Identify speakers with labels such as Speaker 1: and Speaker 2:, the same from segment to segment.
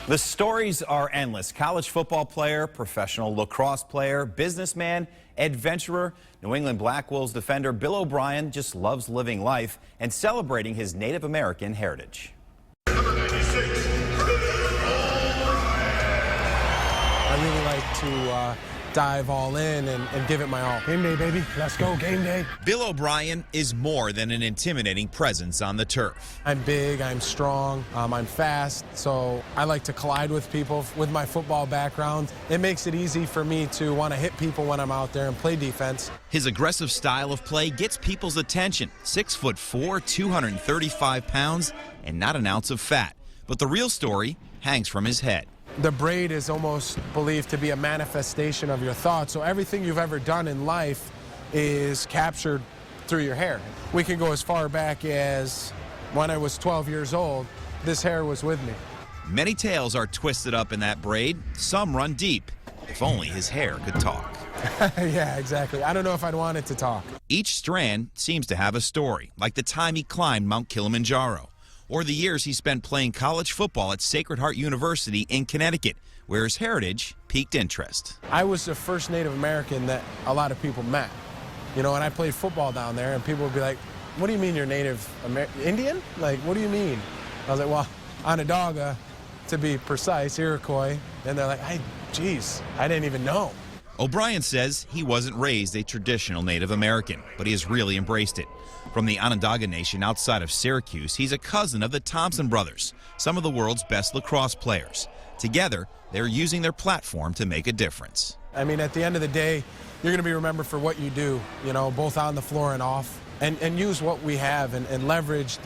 Speaker 1: The stories are endless. College football player, professional lacrosse player, businessman, adventurer. New England Black Wolves defender Bill O'Brien just loves living life and celebrating his Native American heritage.
Speaker 2: I really like to dive all in and give it my all. Game day, baby. Let's go, game day.
Speaker 3: Bill O'Brien is more than an intimidating presence on the turf.
Speaker 2: I'm big, I'm strong, I'm fast, so I like to collide with people with my football background. It makes it easy for me to want to hit people when I'm out there and play defense.
Speaker 3: His aggressive style of play gets people's attention. 6'4", 235 pounds, and not an ounce of fat. But the real story hangs from his head.
Speaker 2: The braid is almost believed to be a manifestation of your thoughts, so everything you've ever done in life is captured through your hair. We can go as far back as when I was 12 years old, this hair was with me.
Speaker 3: Many tales are twisted up in that braid. Some run deep. If only his hair could talk.
Speaker 2: Yeah, exactly. I don't know if I'd want it to talk.
Speaker 3: Each strand seems to have a story, like the time he climbed Mount Kilimanjaro, or the years he spent playing college football at Sacred Heart University in Connecticut, where his heritage piqued interest.
Speaker 2: I was the first Native American that a lot of people met. You know, and I played football down there, and people would be like, what do you mean you're Native Indian? Like, what do you mean? I was like, well, Onondaga, to be precise, Iroquois. And they're like, geez, I didn't even know.
Speaker 3: O'Brien says he wasn't raised a traditional Native American, but he has really embraced it. From the Onondaga Nation outside of Syracuse, he's a cousin of the Thompson brothers, some of the world's best lacrosse players. Together, they're using their platform to make a difference.
Speaker 2: I mean, at the end of the day, you're going to be remembered for what you do, you know, both on the floor and off, and use what we have and leverage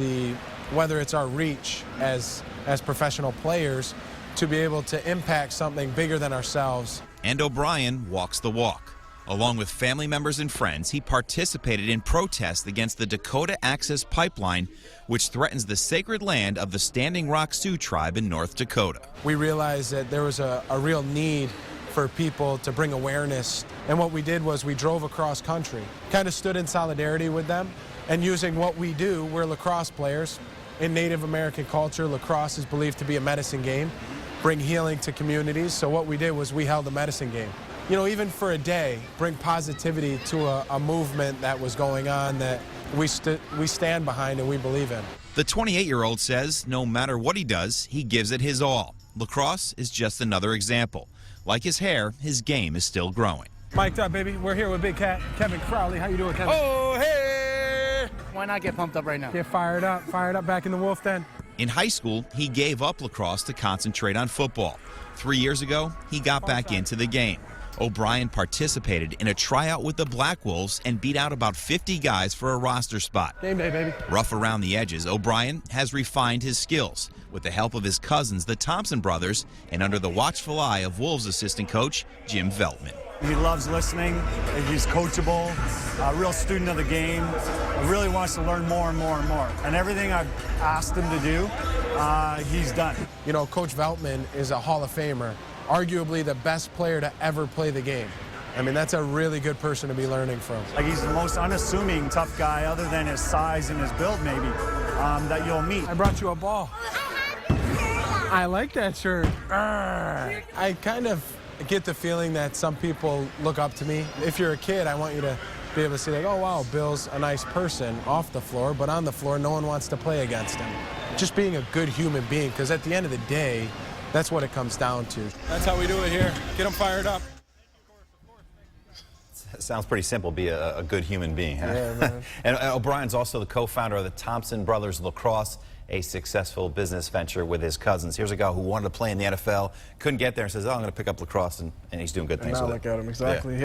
Speaker 2: whether it's our reach as professional players to be able to impact something bigger than ourselves.
Speaker 3: And O'Brien walks the walk. Along with family members and friends, he participated in protests against the Dakota Access Pipeline, which threatens the sacred land of the Standing Rock Sioux tribe in North Dakota.
Speaker 2: We realized that there was a real need for people to bring awareness, and what we did was we drove across country, kind of stood in solidarity with them, and using what we do, we're lacrosse players. In Native American culture, lacrosse is believed to be a medicine game, bring healing to communities, so what we did was we held a medicine game. You know, even for a day, bring positivity to a movement that was going on that we stand behind and we believe in.
Speaker 3: The 28-year-old says no matter what he does, he gives it his all. Lacrosse is just another example. Like his hair, his game is still growing.
Speaker 4: Mic'd up, baby. We're here with Big Cat, Kevin Crowley. How you doing, Kevin?
Speaker 2: Oh, hey!
Speaker 4: Why not get pumped up right now?
Speaker 2: Get fired up back in the Wolf Den.
Speaker 3: In high school, he gave up lacrosse to concentrate on football. 3 years ago, he got back into the game. O'Brien participated in a tryout with the Black Wolves and beat out about 50 guys for a roster spot.
Speaker 2: Game day, baby.
Speaker 3: Rough around the edges, O'Brien has refined his skills with the help of his cousins, the Thompson brothers, and under the watchful eye of Wolves assistant coach Jim Veltman.
Speaker 5: He loves listening. He's coachable, a real student of the game. He really wants to learn more and more and more. And everything I've asked him to do, he's done.
Speaker 2: You know, Coach Veltman is a Hall of Famer, arguably the best player to ever play the game. I mean, that's a really good person to be learning from.
Speaker 5: Like, he's the most unassuming tough guy, other than his size and his build maybe, that you'll meet.
Speaker 2: I brought you a ball. I like that shirt. I kind of get the feeling that some people look up to me. If you're a kid, I want you to be able to say, like, oh, wow, Bill's a nice person off the floor, but on the floor, no one wants to play against him. Just being a good human being, because at the end of the day, that's what it comes down to.
Speaker 4: That's how we do it here. Get them fired up.
Speaker 1: Sounds pretty simple, be a good human being, huh?
Speaker 2: Yeah, man.
Speaker 1: And O'Brien's also the co-founder of the Thompson Brothers Lacrosse, a successful business venture with his cousins. Here's a guy who wanted to play in the NFL, couldn't get there, and says, oh, I'm going to pick up lacrosse, and he's doing good things with it.
Speaker 2: Look at him, exactly.
Speaker 1: Yeah.